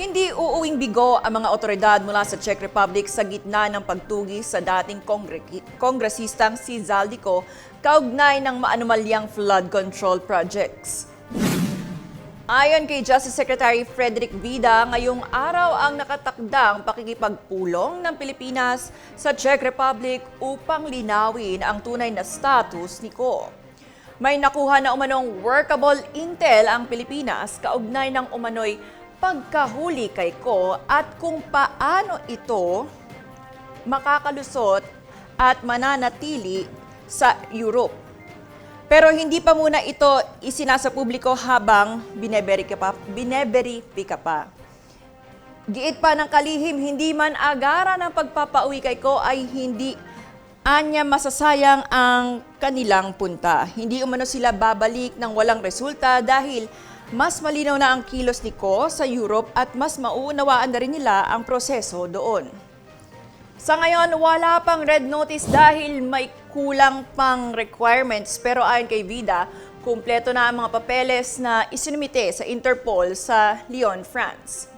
Hindi uuwing bigo ang mga otoridad mula sa Czech Republic sa gitna ng pagtugis sa dating kongresistang si Zaldico kaugnay ng maanumalyang flood control projects. Ayon kay Justice Secretary Frederick Vida, ngayong araw ang nakatakdang pakikipagpulong ng Pilipinas sa Czech Republic upang linawin ang tunay na status ni Ko. May nakuha na umanong workable intel ang Pilipinas kaugnay ng umano'y pagkahuli kay Ko at kung paano ito makakalusot at mananatili sa Europe. Pero hindi pa muna ito isinasa publiko habang bineberipika pa. Giit pa ng kalihim, hindi man agara ng pagpapauwi kay Ko ay hindi anya masasayang ang kanilang punta. Hindi umano sila babalik ng walang resulta dahil mas malinaw na ang kilos ni Ko sa Europe at mas mauunawaan na rin nila ang proseso doon. Sa ngayon, wala pang red notice dahil may kulang pang requirements pero ayon kay Vida, kumpleto na ang mga papeles na isinumite sa Interpol sa Lyon, France.